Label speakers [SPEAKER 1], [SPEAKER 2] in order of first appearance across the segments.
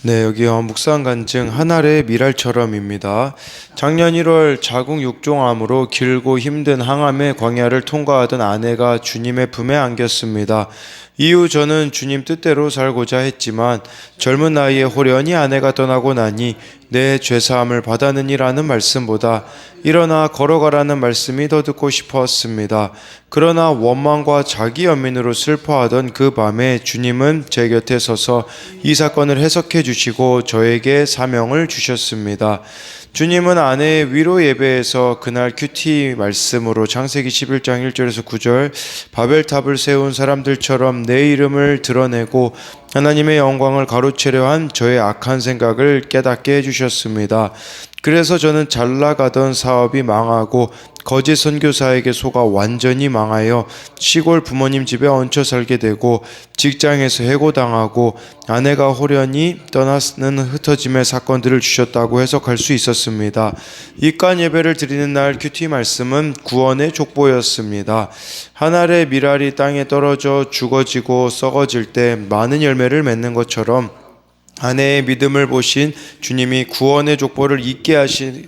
[SPEAKER 1] 네, 여기요. 묵상 간증 한 알의 미랄처럼입니다. 작년 1월 자궁 육종암으로 길고 힘든 항암의 광야를 통과하던 아내가 주님의 품에 안겼습니다. 이후 저는 주님 뜻대로 살고자 했지만 젊은 나이에 호련히 아내가 떠나고 나니 내 죄사함을 받았느니라는 말씀보다 일어나 걸어가라는 말씀이 더 듣고 싶었습니다. 그러나 원망과 자기 연민으로 슬퍼하던 그 밤에 주님은 제 곁에 서서 이 사건을 해석해 주시고 저에게 사명을 주셨습니다. 주님은 아내의 위로 예배에서 그날 큐티 말씀으로 창세기 11장 1절에서 9절 바벨탑을 세운 사람들처럼 내 이름을 드러내고 하나님의 영광을 가로채려 한 저의 악한 생각을 깨닫게 해주셨습니다. 그래서 저는 잘 나가던 사업이 망하고 거짓 선교사에게 속아 완전히 망하여 시골 부모님 집에 얹혀 살게 되고 직장에서 해고당하고 아내가 호련히 떠나는 흩어짐의 사건들을 주셨다고 해석할 수 있었습니다. 입간 예배를 드리는 날 큐티 말씀은 구원의 족보였습니다. 한 알의 미랄이 땅에 떨어져 죽어지고 썩어질 때 많은 열매를 맺는 것처럼 아내의 믿음을 보신 주님이 구원의 족보를 잊게 하시는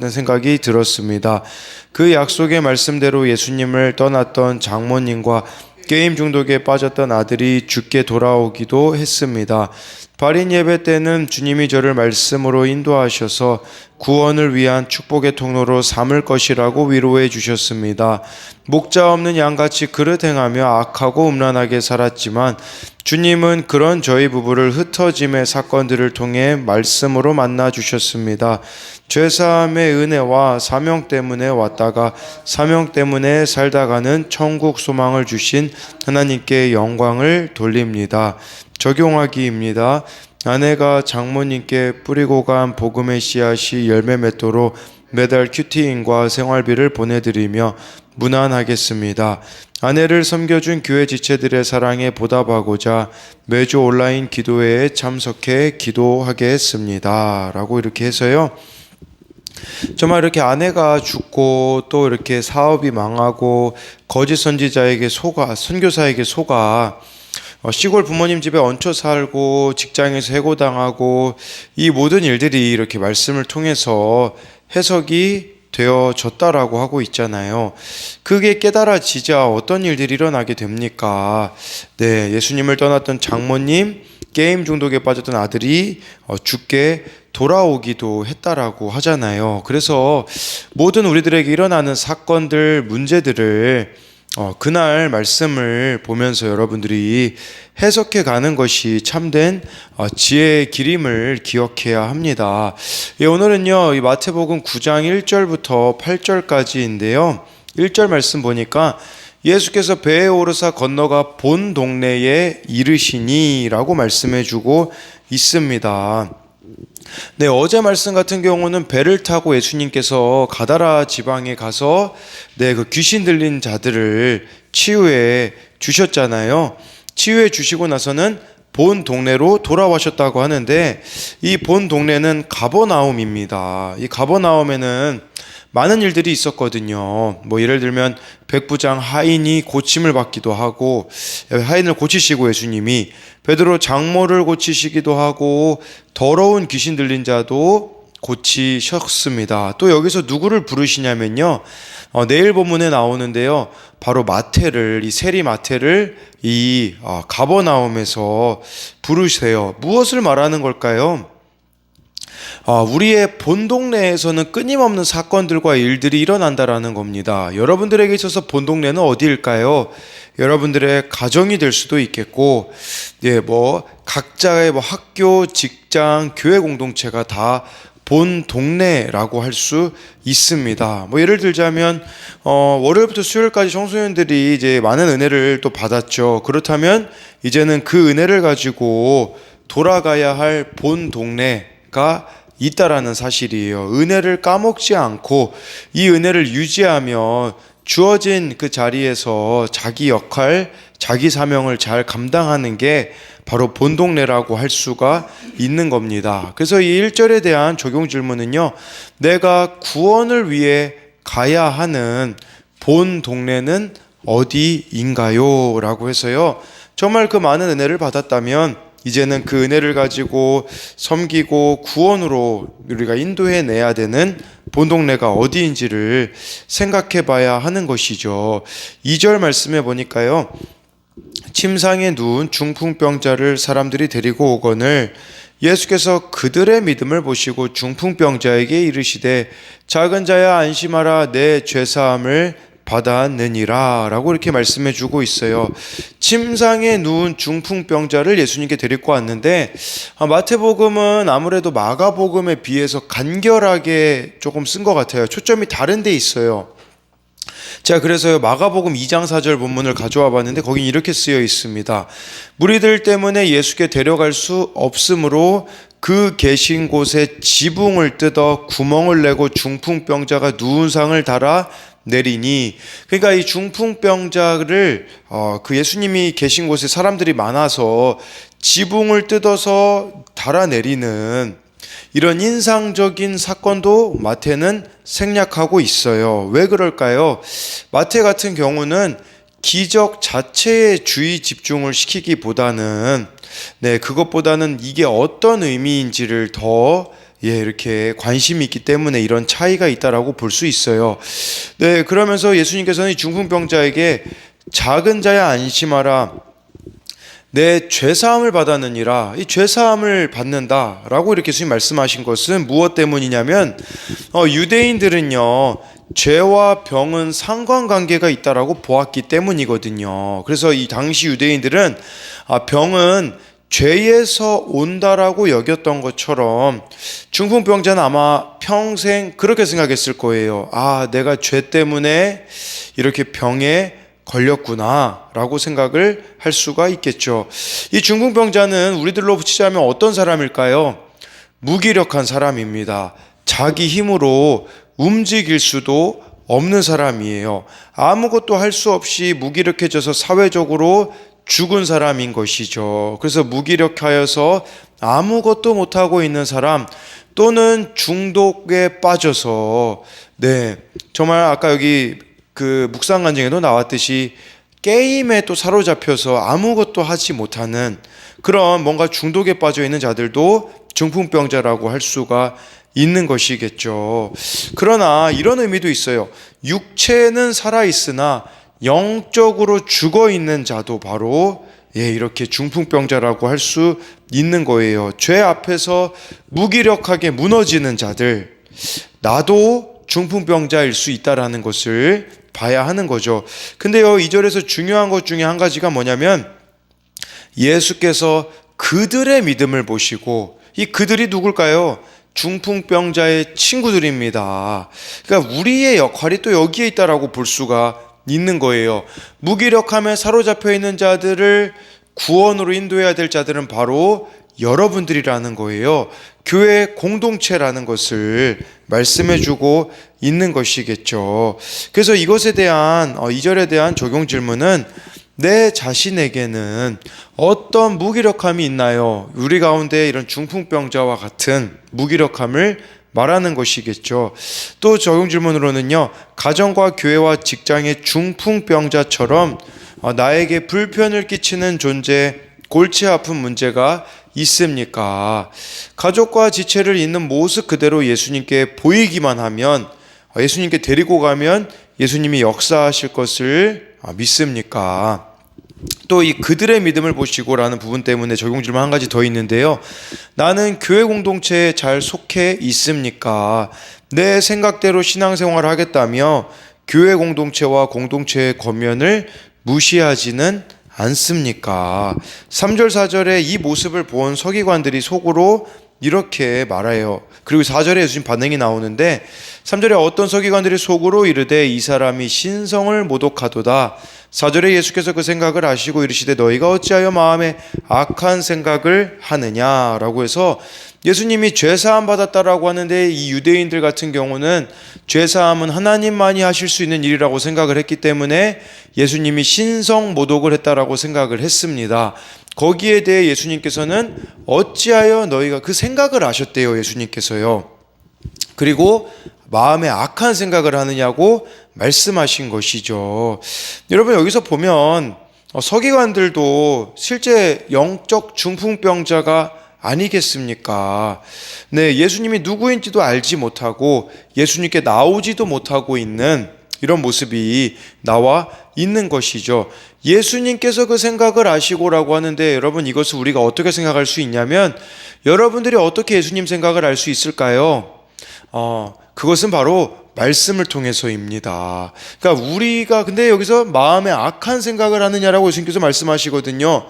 [SPEAKER 1] 생각이 들었습니다. 그 약속의 말씀대로 예수님을 떠났던 장모님과 게임 중독에 빠졌던 아들이 죽게 돌아오기도 했습니다. 발인 예배 때는 주님이 저를 말씀으로 인도하셔서 구원을 위한 축복의 통로로 삼을 것이라고 위로해 주셨습니다. 목자 없는 양같이 그릇 행하며 악하고 음란하게 살았지만 주님은 그런 저희 부부를 흩어짐의 사건들을 통해 말씀으로 만나 주셨습니다. 죄사함의 은혜와 사명 때문에 왔다가 사명 때문에 살다가는 천국 소망을 주신 하나님께 영광을 돌립니다. 적용하기입니다. 아내가 장모님께 뿌리고 간 복음의 씨앗이 열매 맺도록 매달 큐티인과 생활비를 보내드리며 문안하겠습니다. 아내를 섬겨준 교회 지체들의 사랑에 보답하고자 매주 온라인 기도회에 참석해 기도하겠습니다. 라고 이렇게 해서요. 정말 이렇게 아내가 죽고 또 이렇게 사업이 망하고 거짓 선지자에게 속아, 선교사에게 속아 시골 부모님 집에 얹혀 살고 직장에서 해고당하고 이 모든 일들이 이렇게 말씀을 통해서 해석이 되어졌다라고 하고 있잖아요. 그게 깨달아지자 어떤 일들이 일어나게 됩니까? 네, 예수님을 떠났던 장모님, 게임 중독에 빠졌던 아들이 죽게 돌아오기도 했다라고 하잖아요. 그래서 모든 우리들에게 일어나는 사건들, 문제들을 그날 말씀을 보면서 여러분들이 해석해 가는 것이 참된 지혜의 길임을 기억해야 합니다. 오늘은요, 이 마태복음 9장 1절부터 8절까지인데요. 1절 말씀 보니까 예수께서 배에 오르사 건너가 본 동네에 이르시니 라고 말씀해 주고 있습니다. 네, 어제 말씀 같은 경우는 배를 타고 예수님께서 가다라 지방에 가서 그 귀신 들린 자들을 치유해 주셨잖아요. 치유해 주시고 나서는 본 동네로 돌아와셨다고 하는데 이 본 동네는 가버나움입니다. 이 가버나움에는 많은 일들이 있었거든요. 예를 들면 백부장 하인이 고침을 받기도 하고, 하인을 고치시고 예수님이 베드로 장모를 고치시기도 하고, 더러운 귀신 들린 자도 고치셨습니다. 또 여기서 누구를 부르시냐면요, 내일 본문에 나오는데요, 바로 마태를, 이 세리 마태를 이 가버나움에서 부르세요. 무엇을 말하는 걸까요? 우리의 본 동네에서는 끊임없는 사건들과 일들이 일어난다라는 겁니다. 여러분들에게 있어서 본 동네는 어디일까요? 여러분들의 가정이 될 수도 있겠고, 각자의 학교, 직장, 교회 공동체가 다 본 동네라고 할 수 있습니다. 예를 들자면, 월요일부터 수요일까지 청소년들이 이제 많은 은혜를 또 받았죠. 그렇다면, 이제는 그 은혜를 가지고 돌아가야 할 본 동네가 있다라는 사실이에요. 은혜를 까먹지 않고 이 은혜를 유지하며 주어진 그 자리에서 자기 역할, 자기 사명을 잘 감당하는 게 바로 본동네라고 할 수가 있는 겁니다. 그래서 이 1절에 대한 적용 질문은요, 내가 구원을 위해 가야 하는 본 동네는 어디인가요? 라고 해서요, 정말 그 많은 은혜를 받았다면 이제는 그 은혜를 가지고 섬기고 구원으로 우리가 인도해내야 되는 본동네가 어디인지를 생각해 봐야 하는 것이죠. 2절 말씀해 보니까요. 침상에 누운 중풍병자를 사람들이 데리고 오거늘 예수께서 그들의 믿음을 보시고 중풍병자에게 이르시되 작은 자야 안심하라 내 죄사함을 받았느니라 라고 이렇게 말씀해 주고 있어요. 침상에 누운 중풍병자를 예수님께 데리고 왔는데 마태복음은 아무래도 마가복음에 비해서 간결하게 조금 쓴 것 같아요. 초점이 다른 데 있어요. 자, 그래서 마가복음 2장 4절 본문을 가져와 봤는데 거긴 이렇게 쓰여 있습니다. 무리들 때문에 예수께 데려갈 수 없으므로 그 계신 곳에 지붕을 뜯어 구멍을 내고 중풍병자가 누운 상을 달아 내리니, 그러니까 이 중풍병자를 그 예수님이 계신 곳에 사람들이 많아서 지붕을 뜯어서 달아내리는 이런 인상적인 사건도 마태는 생략하고 있어요. 왜 그럴까요? 마태 같은 경우는 기적 자체에 주의 집중을 시키기보다는 그것보다는 이게 어떤 의미인지를 더 이렇게 관심이 있기 때문에 이런 차이가 있다라고 볼 수 있어요. 그러면서 예수님께서는 중풍병자에게 작은 자야 안심하라 내 죄사함을 받았느니라, 이 죄사함을 받는다라고 이렇게 예수님 말씀하신 것은 무엇 때문이냐면 유대인들은요 죄와 병은 상관관계가 있다라고 보았기 때문이거든요. 그래서 이 당시 유대인들은 병은 죄에서 온다라고 여겼던 것처럼 중풍병자는 아마 평생 그렇게 생각했을 거예요. 내가 죄 때문에 이렇게 병에 걸렸구나 라고 생각을 할 수가 있겠죠. 이 중풍병자는 우리들로 붙이자면 어떤 사람일까요? 무기력한 사람입니다. 자기 힘으로 움직일 수도 없는 사람이에요. 아무것도 할 수 없이 무기력해져서 사회적으로 죽은 사람인 것이죠. 그래서 무기력하여서 아무것도 못하고 있는 사람, 또는 중독에 빠져서 정말 아까 여기 그 묵상간증에도 나왔듯이 게임에 또 사로잡혀서 아무것도 하지 못하는 그런 뭔가 중독에 빠져 있는 자들도 중풍병자라고 할 수가 있는 것이겠죠. 그러나 이런 의미도 있어요. 육체는 살아있으나 영적으로 죽어있는 자도 바로 이렇게 중풍병자라고 할 수 있는 거예요. 죄 앞에서 무기력하게 무너지는 자들, 나도 중풍병자일 수 있다라는 것을 봐야 하는 거죠. 근데요, 2절에서 중요한 것 중에 한 가지가 뭐냐면 예수께서 그들의 믿음을 보시고, 이 그들이 누굴까요? 중풍병자의 친구들입니다. 그러니까 우리의 역할이 또 여기에 있다라고 볼 수가 있는 거예요. 무기력함에 사로잡혀 있는 자들을 구원으로 인도해야 될 자들은 바로 여러분들이라는 거예요. 교회 공동체라는 것을 말씀해주고 있는 것이겠죠. 그래서 이것에 대한 2절에 대한 적용 질문은 내 자신에게는 어떤 무기력함이 있나요? 우리 가운데 이런 중풍병자와 같은 무기력함을 말하는 것이겠죠. 또 적용 질문으로는요, 가정과 교회와 직장의 중풍병자처럼 나에게 불편을 끼치는 존재, 골치 아픈 문제가 있습니까? 가족과 지체를 잇는 모습 그대로 예수님께 보이기만 하면, 예수님께 데리고 가면 예수님이 역사하실 것을 믿습니까? 또 이 그들의 믿음을 보시고라는 부분 때문에 적용 질문 한 가지 더 있는데요. 나는 교회 공동체에 잘 속해 있습니까? 내 생각대로 신앙생활을 하겠다며 교회 공동체와 공동체의 권면을 무시하지는 않습니까? 3절 4절에 이 모습을 본 서기관들이 속으로 이렇게 말해요. 그리고 4절에 예수님 반응이 나오는데 3절에 어떤 서기관들이 속으로 이르되 이 사람이 신성을 모독하도다. 4절에 예수께서 그 생각을 아시고 이르시되 너희가 어찌하여 마음에 악한 생각을 하느냐라고 해서 예수님이 죄사함 받았다라고 하는데 이 유대인들 같은 경우는 죄사함은 하나님만이 하실 수 있는 일이라고 생각을 했기 때문에 예수님이 신성 모독을 했다라고 생각을 했습니다. 거기에 대해 예수님께서는 어찌하여 너희가 그 생각을 아셨대요. 예수님께서요. 그리고 마음에 악한 생각을 하느냐고 말씀하신 것이죠. 여러분 여기서 보면 서기관들도 실제 영적 중풍병자가 아니겠습니까? 네, 예수님이 누구인지도 알지 못하고 예수님께 나오지도 못하고 있는 이런 모습이 나와 있는 것이죠. 예수님께서 그 생각을 아시고라고 하는데 여러분, 이것을 우리가 어떻게 생각할 수 있냐면, 여러분들이 어떻게 예수님 생각을 알 수 있을까요? 그것은 바로 말씀을 통해서입니다. 그러니까 우리가 근데 여기서 마음에 악한 생각을 하느냐라고 예수님께서 말씀하시거든요.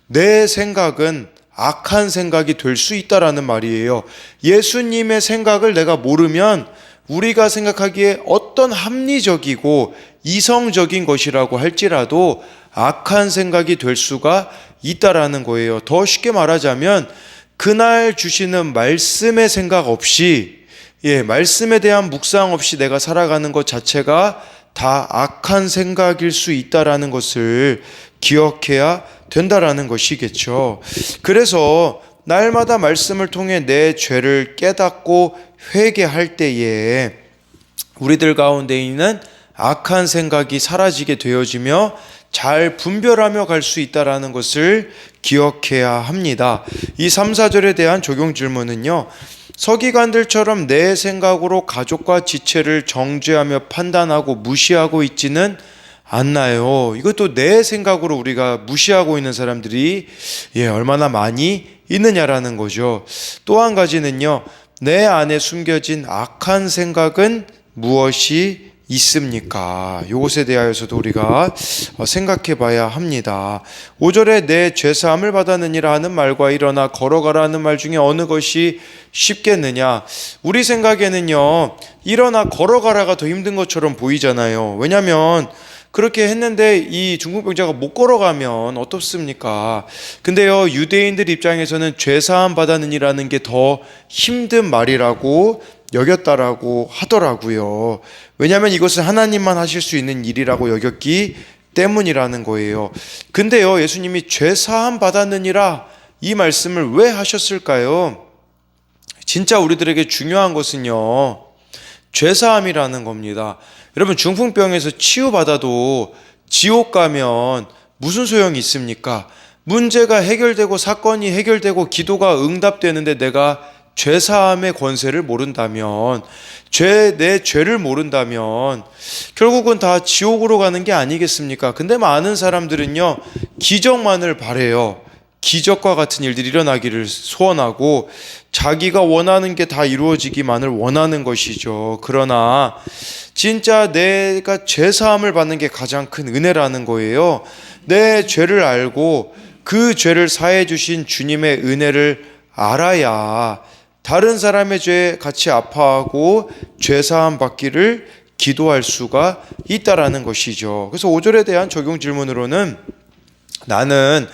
[SPEAKER 1] 내 생각은 악한 생각이 될 수 있다라는 말이에요. 예수님의 생각을 내가 모르면 우리가 생각하기에 어떤 합리적이고 이성적인 것이라고 할지라도 악한 생각이 될 수가 있다라는 거예요. 더 쉽게 말하자면 그날 주시는 말씀의 생각 없이, 말씀에 대한 묵상 없이 내가 살아가는 것 자체가 다 악한 생각일 수 있다라는 것을 기억해야 된다라는 것이겠죠. 그래서 날마다 말씀을 통해 내 죄를 깨닫고 회개할 때에 우리들 가운데 있는 악한 생각이 사라지게 되어지며 잘 분별하며 갈 수 있다라는 것을 기억해야 합니다. 이 3, 4절에 대한 적용 질문은요, 서기관들처럼 내 생각으로 가족과 지체를 정죄하며 판단하고 무시하고 있지는 않나요? 이것도 내 생각으로 우리가 무시하고 있는 사람들이 얼마나 많이 있느냐라는 거죠. 또 한 가지는요, 내 안에 숨겨진 악한 생각은 무엇이 있습니까? 이것에 대하여서도 우리가 생각해 봐야 합니다. 5절에 내 죄사함을 받았느니라 하는 말과 일어나 걸어가라 하는 말 중에 어느 것이 쉽겠느냐? 우리 생각에는요, 일어나 걸어가라가 더 힘든 것처럼 보이잖아요. 왜냐하면 그렇게 했는데 이 중풍병자가 못 걸어가면 어떻습니까? 근데요, 유대인들 입장에서는 죄사함 받았느니라는 게 더 힘든 말이라고 여겼다라고 하더라고요. 왜냐하면 이것은 하나님만 하실 수 있는 일이라고 여겼기 때문이라는 거예요. 근데요, 예수님이 죄사함 받았느니라 이 말씀을 왜 하셨을까요? 진짜 우리들에게 중요한 것은요, 죄사함이라는 겁니다. 여러분, 중풍병에서 치유받아도 지옥 가면 무슨 소용이 있습니까? 문제가 해결되고 사건이 해결되고 기도가 응답되는데 내가 죄사함의 권세를 모른다면, 내 죄를 모른다면 결국은 다 지옥으로 가는 게 아니겠습니까? 근데 많은 사람들은요, 기적만을 바래요. 기적과 같은 일들이 일어나기를 소원하고 자기가 원하는 게 다 이루어지기만을 원하는 것이죠. 그러나 진짜 내가 죄사함을 받는 게 가장 큰 은혜라는 거예요. 내 죄를 알고 그 죄를 사해 주신 주님의 은혜를 알아야 다른 사람의 죄에 같이 아파하고 죄사함 받기를 기도할 수가 있다라는 것이죠. 그래서 5절에 대한 적용 질문으로는, 나는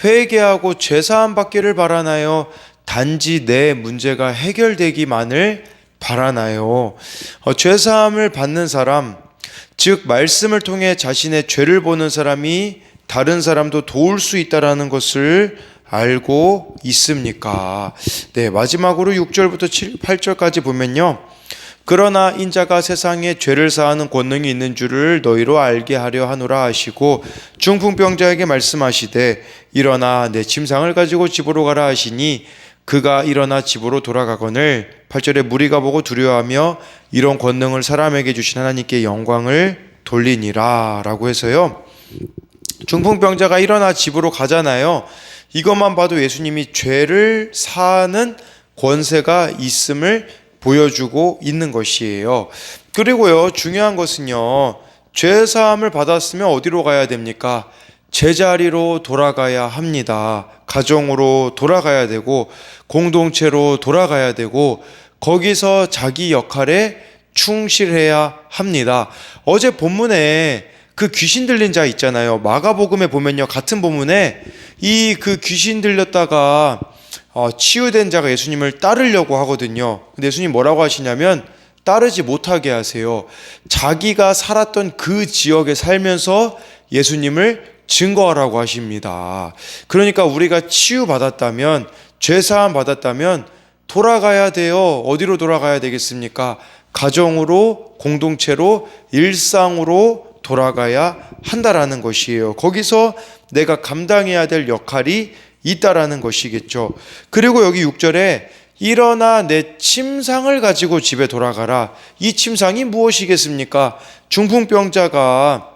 [SPEAKER 1] 회개하고 죄사함 받기를 바라나요? 단지 내 문제가 해결되기만을 바라나요? 죄사함을 받는 사람, 즉 말씀을 통해 자신의 죄를 보는 사람이 다른 사람도 도울 수 있다라는 것을 알고 있습니까? 네, 마지막으로 6절부터 8절까지 보면요, 그러나 인자가 세상에 죄를 사하는 권능이 있는 줄을 너희로 알게 하려 하노라 하시고 중풍병자에게 말씀하시되 일어나 내 침상을 가지고 집으로 가라 하시니 그가 일어나 집으로 돌아가거늘 8절에 무리가 보고 두려워하며 이런 권능을 사람에게 주신 하나님께 영광을 돌리니라 라고 해서요, 중풍병자가 일어나 집으로 가잖아요. 이것만 봐도 예수님이 죄를 사하는 권세가 있음을 보여주고 있는 것이에요. 그리고요, 중요한 것은요, 죄사함을 받았으면 어디로 가야 됩니까? 제자리로 돌아가야 합니다. 가정으로 돌아가야 되고 공동체로 돌아가야 되고 거기서 자기 역할에 충실해야 합니다. 어제 본문에 그 귀신 들린 자 있잖아요. 마가복음에 보면요, 같은 본문에 그 귀신 들렸다가 치유된 자가 예수님을 따르려고 하거든요. 근데 예수님 뭐라고 하시냐면 따르지 못하게 하세요. 자기가 살았던 그 지역에 살면서 예수님을 증거하라고 하십니다. 그러니까 우리가 치유받았다면, 죄사함 받았다면 돌아가야 돼요. 어디로 돌아가야 되겠습니까? 가정으로, 공동체로, 일상으로 돌아가야 한다라는 것이에요. 거기서 내가 감당해야 될 역할이 있다라는 것이겠죠. 그리고 여기 6절에 일어나 내 침상을 가지고 집에 돌아가라. 이 침상이 무엇이겠습니까? 중풍병자가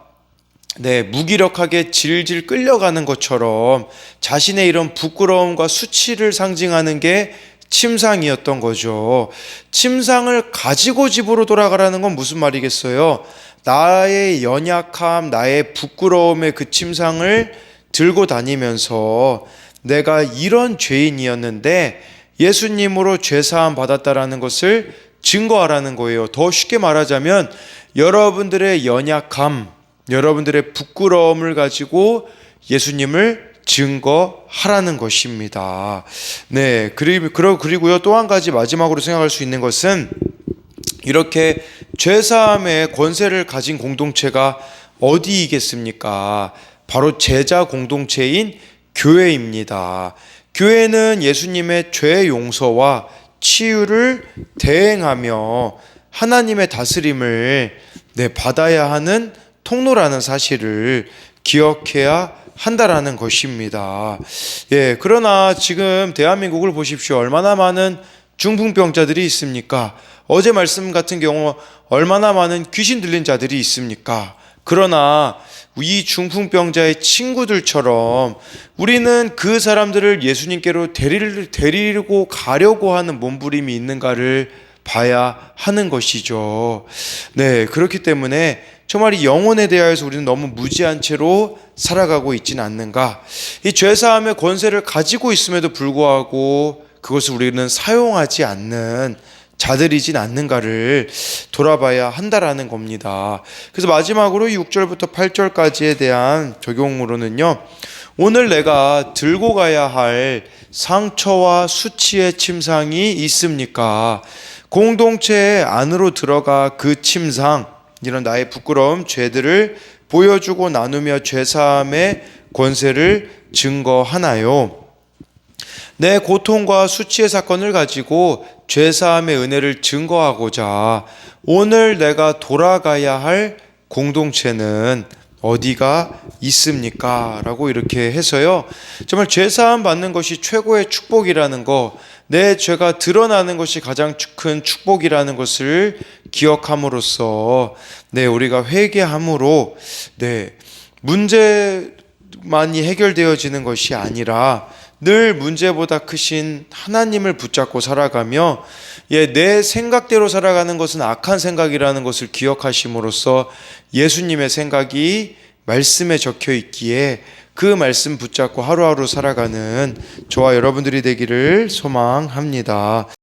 [SPEAKER 1] 무기력하게 질질 끌려가는 것처럼 자신의 이런 부끄러움과 수치를 상징하는 게 침상이었던 거죠. 침상을 가지고 집으로 돌아가라는 건 무슨 말이겠어요? 나의 연약함, 나의 부끄러움의 그 침상을 들고 다니면서 내가 이런 죄인이었는데 예수님으로 죄사함 받았다라는 것을 증거하라는 거예요. 더 쉽게 말하자면 여러분들의 연약함, 여러분들의 부끄러움을 가지고 예수님을 증거하라는 것입니다. 그리고요, 또 한 가지 마지막으로 생각할 수 있는 것은 이렇게 죄사함의 권세를 가진 공동체가 어디이겠습니까? 바로 제자 공동체인 교회입니다. 교회는 예수님의 죄 용서와 치유를 대행하며 하나님의 다스림을 받아야 하는 통로라는 사실을 기억해야 한다라는 것입니다. 그러나 지금 대한민국을 보십시오. 얼마나 많은 중풍병자들이 있습니까? 어제 말씀 같은 경우 얼마나 많은 귀신 들린 자들이 있습니까? 그러나 이 중풍병자의 친구들처럼 우리는 그 사람들을 예수님께로 데리고 가려고 하는 몸부림이 있는가를 봐야 하는 것이죠. 그렇기 때문에 정말 이 영혼에 대하여서 우리는 너무 무지한 채로 살아가고 있지는 않는가. 이 죄사함의 권세를 가지고 있음에도 불구하고 그것을 우리는 사용하지 않는 자들이진 않는가를 돌아봐야 한다라는 겁니다. 그래서 마지막으로 6절부터 8절까지에 대한 적용으로는요, 오늘 내가 들고 가야 할 상처와 수치의 침상이 있습니까? 공동체 안으로 들어가 그 침상, 이런 나의 부끄러움, 죄들을 보여주고 나누며 죄사함의 권세를 증거하나요? 내 고통과 수치의 사건을 가지고 죄사함의 은혜를 증거하고자 오늘 내가 돌아가야 할 공동체는 어디가 있습니까? 라고 이렇게 해서요, 정말 죄사함 받는 것이 최고의 축복이라는 거, 내 죄가 드러나는 것이 가장 큰 축복이라는 것을 기억함으로써 우리가 회개함으로 문제만이 해결되어지는 것이 아니라 늘 문제보다 크신 하나님을 붙잡고 살아가며 내 생각대로 살아가는 것은 악한 생각이라는 것을 기억하심으로써 예수님의 생각이 말씀에 적혀 있기에 그 말씀 붙잡고 하루하루 살아가는 저와 여러분들이 되기를 소망합니다.